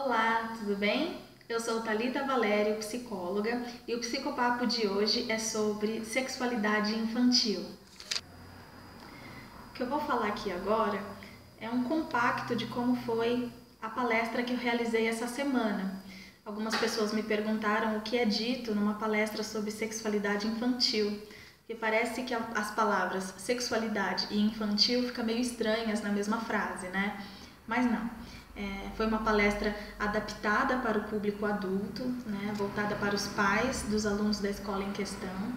Olá, tudo bem? Eu sou Thalita Valério, psicóloga, e o psicopapo de hoje é sobre sexualidade infantil. O que eu vou falar aqui agora é um compacto de como foi a palestra que eu realizei essa semana. Algumas pessoas me perguntaram o que é dito numa palestra sobre sexualidade infantil, porque parece que as palavras sexualidade e infantil ficam meio estranhas na mesma frase, né? Mas não. Foi uma palestra adaptada para o público adulto, né, voltada para os pais dos alunos da escola em questão,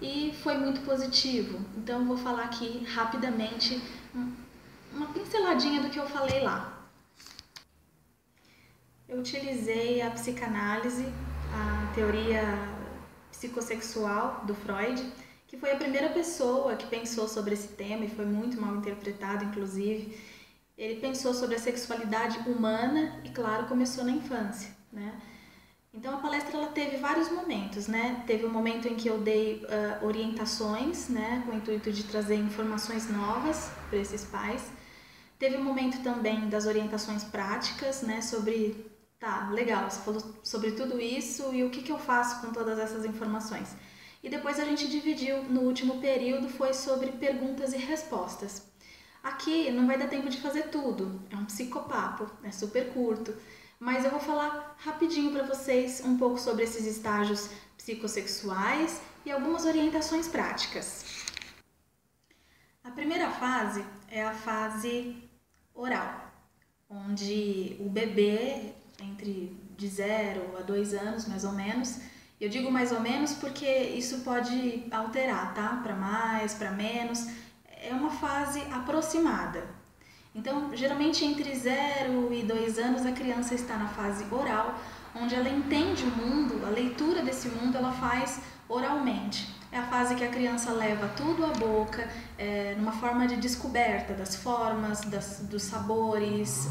e foi muito positivo. Então eu vou falar aqui rapidamente uma pinceladinha do que eu falei lá. Eu utilizei a psicanálise, a teoria psicossexual do Freud, que foi a primeira pessoa que pensou sobre esse tema e foi muito mal interpretado, inclusive. Ele pensou sobre a sexualidade humana e, claro, começou na infância, né? Então a palestra ela teve vários momentos, né? Teve um momento em que eu dei orientações, né, com o intuito de trazer informações novas para esses pais. Teve um momento também das orientações práticas, né, sobre, tá, legal, você falou sobre tudo isso e o que eu faço com todas essas informações. E depois a gente dividiu, no último período, foi sobre perguntas e respostas. Aqui não vai dar tempo de fazer tudo, é um psicopapo, é super curto, mas eu vou falar rapidinho para vocês um pouco sobre esses estágios psicossexuais e algumas orientações práticas. A primeira fase é a fase oral, onde o bebê, de 0 a 2 anos mais ou menos, eu digo mais ou menos porque isso pode alterar, tá? Para mais, para menos, é uma fase aproximada. Então, geralmente entre 0 e 2 anos a criança está na fase oral, onde ela entende o mundo, a leitura desse mundo ela faz oralmente. É a fase que a criança leva tudo à boca, numa forma de descoberta das formas, dos sabores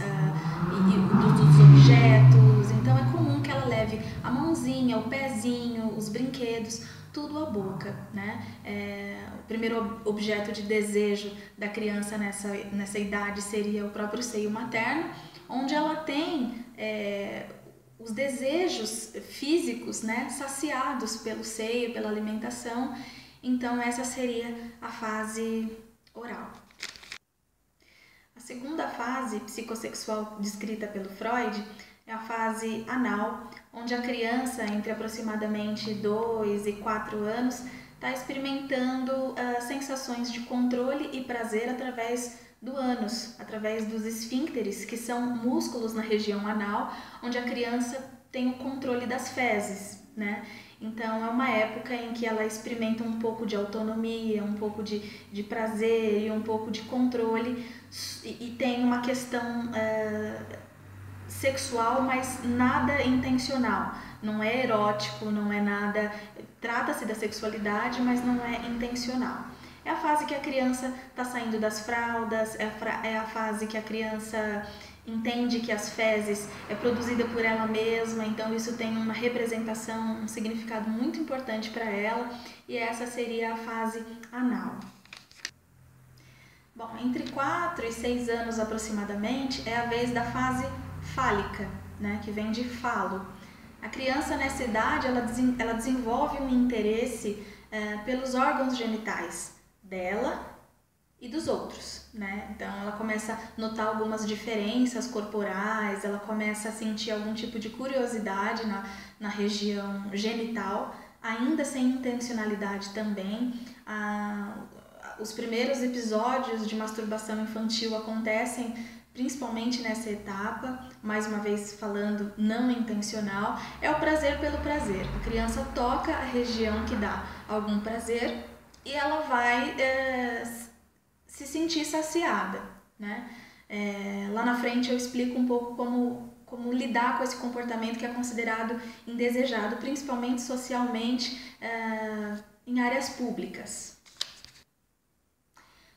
dos objetos. Então é comum que ela leve a mãozinha, o pezinho, os brinquedos, tudo à boca, né? O primeiro objeto de desejo da criança nessa idade seria o próprio seio materno, onde ela tem os desejos físicos, né, saciados pelo seio, pela alimentação. Então essa seria a fase oral. A segunda fase psicossexual descrita pelo Freud é a fase anal, onde a criança entre aproximadamente 2 e 4 anos está experimentando sensações de controle e prazer através do ânus, através dos esfíncteres, que são músculos na região anal, onde a criança tem o controle das fezes, né? Então é uma época em que ela experimenta um pouco de autonomia, um pouco de prazer e um pouco de controle, e tem uma questão sexual, mas nada intencional. Não é erótico, não é nada. Trata-se da sexualidade, mas não é intencional. É a fase que a criança está saindo das fraldas, é a fase que a criança entende que as fezes é produzida por ela mesma, então isso tem uma representação, um significado muito importante para ela, e essa seria a fase anal. Bom, entre 4 e 6 anos aproximadamente é a vez da fase fálica, né, que vem de falo. A criança nessa idade ela desenvolve um interesse pelos órgãos genitais dela e dos outros, né? Então ela começa a notar algumas diferenças corporais, ela começa a sentir algum tipo de curiosidade na região genital, ainda sem intencionalidade também. Os primeiros episódios de masturbação infantil acontecem principalmente nessa etapa, mais uma vez falando não intencional, é o prazer pelo prazer. A criança toca a região que dá algum prazer e ela vai se sentir saciada, né? Lá na frente eu explico um pouco como lidar com esse comportamento que é considerado indesejado, principalmente socialmente, em áreas públicas.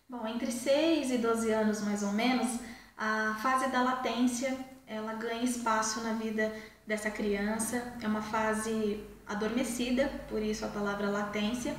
Bom, entre 6 e 12 anos mais ou menos, a fase da latência ela ganha espaço na vida dessa criança, é uma fase adormecida, por isso a palavra latência,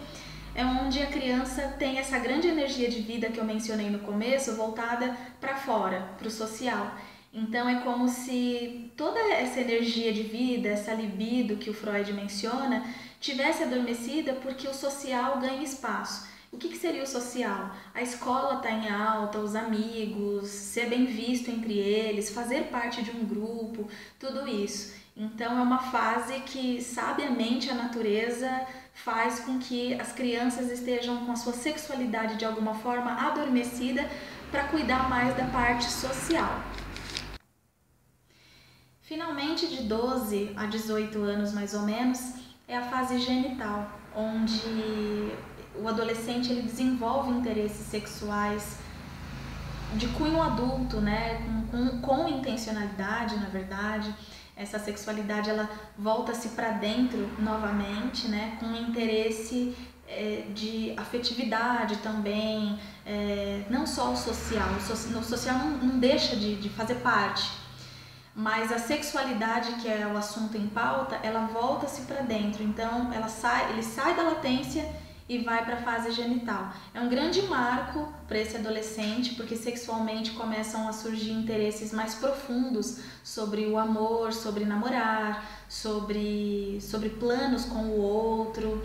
é onde a criança tem essa grande energia de vida que eu mencionei no começo, voltada para fora, para o social. Então é como se toda essa energia de vida, essa libido que o Freud menciona, tivesse adormecida porque o social ganha espaço. O que seria o social? A escola está em alta, os amigos, ser bem visto entre eles, fazer parte de um grupo, tudo isso. Então é uma fase que sabiamente a natureza faz com que as crianças estejam com a sua sexualidade de alguma forma adormecida para cuidar mais da parte social. Finalmente, de 12 a 18 anos mais ou menos, é a fase genital, onde o adolescente ele desenvolve interesses sexuais de cunho adulto, né? com intencionalidade, na verdade. Essa sexualidade ela volta-se para dentro novamente, né? Com interesse de afetividade também, não só o social. O social não deixa de fazer parte. Mas a sexualidade, que é o assunto em pauta, ela volta-se para dentro. Então, ele sai da latência e vai para a fase genital. É um grande marco para esse adolescente, porque sexualmente começam a surgir interesses mais profundos sobre o amor, sobre namorar, sobre planos com o outro,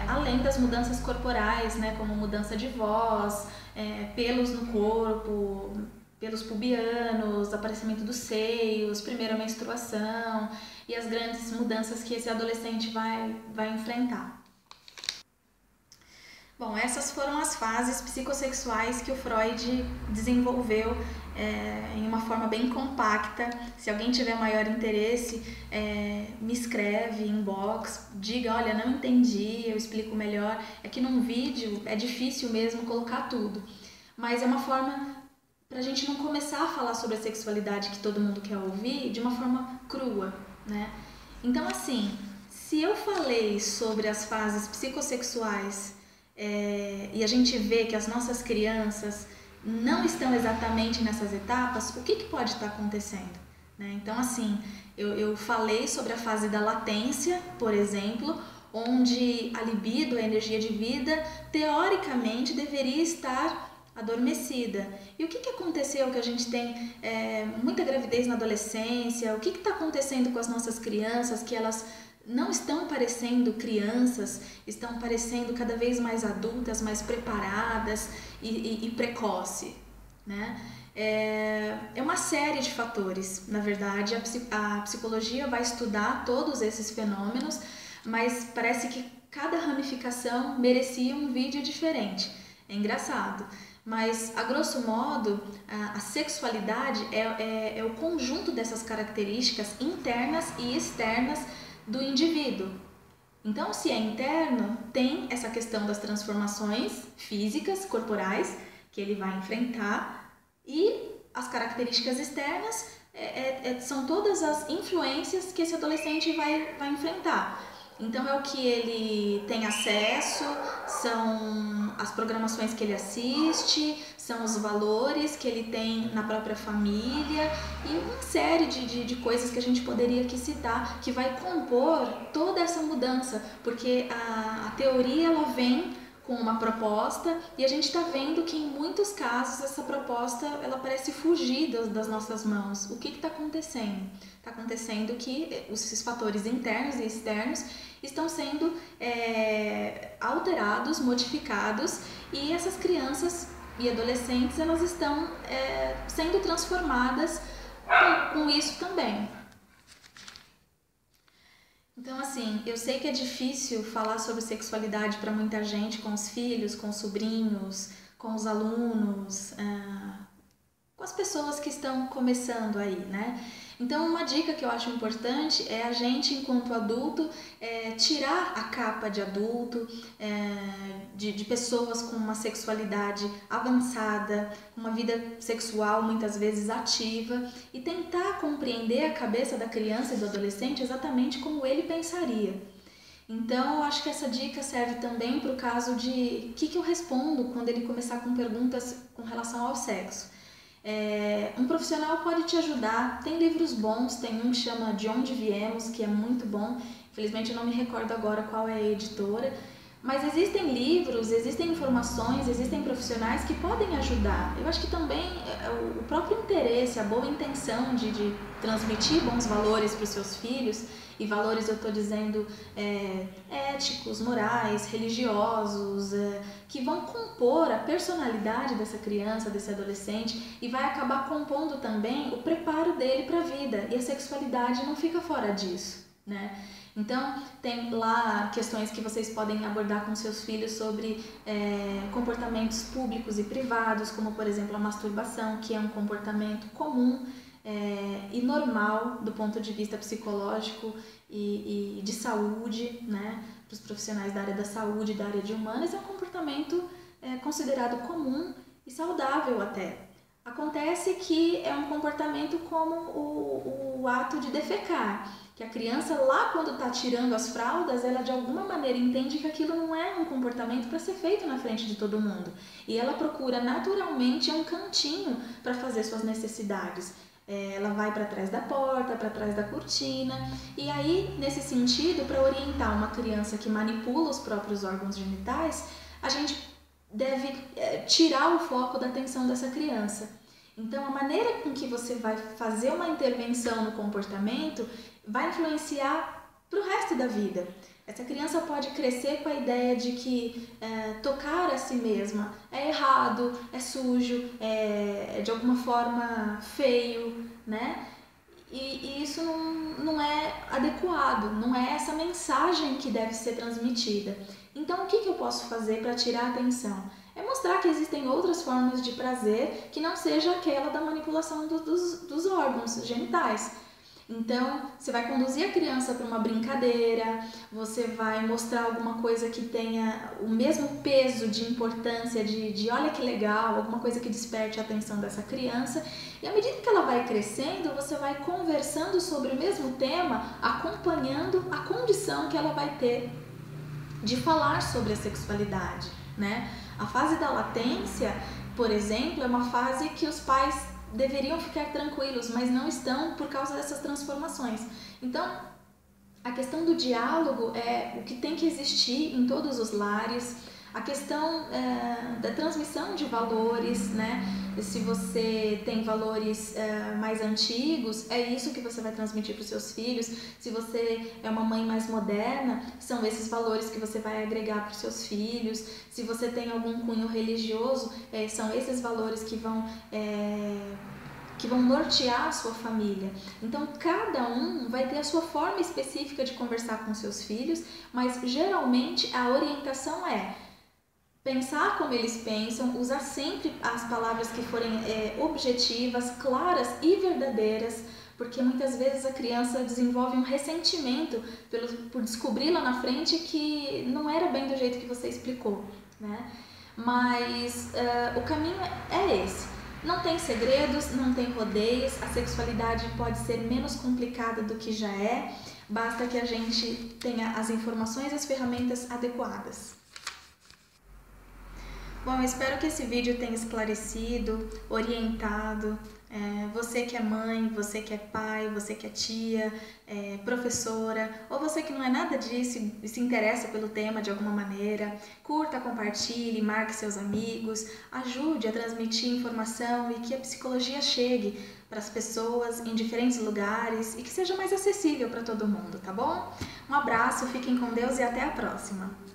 além das mudanças corporais, né, como mudança de voz, pelos no corpo, pelos pubianos, aparecimento dos seios, primeira menstruação e as grandes mudanças que esse adolescente vai enfrentar. Bom, essas foram as fases psicossexuais que o Freud desenvolveu em uma forma bem compacta. Se alguém tiver maior interesse, me escreve, inbox, diga, olha, não entendi, eu explico melhor. É que num vídeo é difícil mesmo colocar tudo, mas é uma forma para a gente não começar a falar sobre a sexualidade que todo mundo quer ouvir de uma forma crua, né? Então, assim, se eu falei sobre as fases psicossexuais e a gente vê que as nossas crianças não estão exatamente nessas etapas, o que pode estar acontecendo? Né? Então, assim, eu falei sobre a fase da latência, por exemplo, onde a libido, a energia de vida, teoricamente deveria estar adormecida. E o que aconteceu que a gente tem muita gravidez na adolescência? O que está acontecendo com as nossas crianças que elas não estão parecendo crianças, estão parecendo cada vez mais adultas, mais preparadas e precoce, né? É uma série de fatores. Na verdade, a psicologia vai estudar todos esses fenômenos, mas parece que cada ramificação merecia um vídeo diferente. É engraçado. Mas, a grosso modo, a sexualidade é o conjunto dessas características internas e externas do indivíduo. Então, se é interno, tem essa questão das transformações físicas, corporais, que ele vai enfrentar, e as características externas são todas as influências que esse adolescente vai enfrentar. Então, é o que ele tem acesso, são as programações que ele assiste, são os valores que ele tem na própria família e uma série de coisas que a gente poderia aqui citar que vai compor toda essa mudança, porque a teoria ela vem com uma proposta e a gente está vendo que em muitos casos essa proposta ela parece fugir das nossas mãos. O que está acontecendo? Está acontecendo que esses fatores internos e externos estão sendo alterados, modificados e essas crianças e adolescentes elas estão sendo transformadas com isso também. Então, assim, eu sei que é difícil falar sobre sexualidade para muita gente, com os filhos, com os sobrinhos, com os alunos, com as pessoas que estão começando aí, né? Então, uma dica que eu acho importante é a gente, enquanto adulto, tirar a capa de adulto, de pessoas com uma sexualidade avançada, uma vida sexual muitas vezes ativa e tentar compreender a cabeça da criança e do adolescente exatamente como ele pensaria. Então, eu acho que essa dica serve também para o caso de o que eu respondo quando ele começar com perguntas com relação ao sexo. Um profissional pode te ajudar, tem livros bons, tem um que chama De Onde Viemos, que é muito bom, infelizmente eu não me recordo agora qual é a editora, Mas existem livros, existem informações, existem profissionais que podem ajudar. Eu acho que também o próprio interesse, a boa intenção de transmitir bons valores para os seus filhos, e valores eu estou dizendo éticos, morais, religiosos, que vão compor a personalidade dessa criança, desse adolescente, e vai acabar compondo também o preparo dele para a vida. E a sexualidade não fica fora disso, né? Então, tem lá questões que vocês podem abordar com seus filhos sobre comportamentos públicos e privados, como, por exemplo, a masturbação, que é um comportamento comum e normal do ponto de vista psicológico e de saúde, né? Para os profissionais da área da saúde e da área de humanas, é um comportamento considerado comum e saudável até. Acontece que é um comportamento como o ato de defecar, que a criança lá quando está tirando as fraldas, ela de alguma maneira entende que aquilo não é um comportamento para ser feito na frente de todo mundo. E ela procura naturalmente um cantinho para fazer suas necessidades. Ela vai para trás da porta, para trás da cortina. E aí, nesse sentido, para orientar uma criança que manipula os próprios órgãos genitais, a gente deve tirar o foco da atenção dessa criança. Então, a maneira com que você vai fazer uma intervenção no comportamento vai influenciar para o resto da vida. Essa criança pode crescer com a ideia de que tocar a si mesma é errado, é sujo, é de alguma forma feio, né? E isso não é adequado, não é essa mensagem que deve ser transmitida. Então, o que eu posso fazer para tirar a atenção? É mostrar que existem outras formas de prazer que não seja aquela da manipulação dos órgãos genitais. Então, você vai conduzir a criança para uma brincadeira, você vai mostrar alguma coisa que tenha o mesmo peso de importância, de olha que legal, alguma coisa que desperte a atenção dessa criança. E à medida que ela vai crescendo, você vai conversando sobre o mesmo tema, acompanhando a condição que ela vai ter de falar sobre a sexualidade, né? A fase da latência, por exemplo, é uma fase que os pais deveriam ficar tranquilos, mas não estão por causa dessas transformações. Então, a questão do diálogo é o que tem que existir em todos os lares, a questão da transmissão de valores, né? Se você tem valores mais antigos, é isso que você vai transmitir para os seus filhos. Se você é uma mãe mais moderna, são esses valores que você vai agregar para os seus filhos. Se você tem algum cunho religioso, são esses valores que vão nortear a sua família. Então, cada um vai ter a sua forma específica de conversar com seus filhos, mas geralmente a orientação é pensar como eles pensam, usar sempre as palavras que forem objetivas, claras e verdadeiras, porque muitas vezes a criança desenvolve um ressentimento por descobrir lá na frente que não era bem do jeito que você explicou, né? Mas o caminho é esse. Não tem segredos, não tem rodeios, a sexualidade pode ser menos complicada do que já é, basta que a gente tenha as informações e as ferramentas adequadas. Bom, eu espero que esse vídeo tenha esclarecido, orientado, você que é mãe, você que é pai, você que é tia, professora, ou você que não é nada disso e se interessa pelo tema de alguma maneira, curta, compartilhe, marque seus amigos, ajude a transmitir informação e que a psicologia chegue para as pessoas em diferentes lugares e que seja mais acessível para todo mundo, tá bom? Um abraço, fiquem com Deus e até a próxima!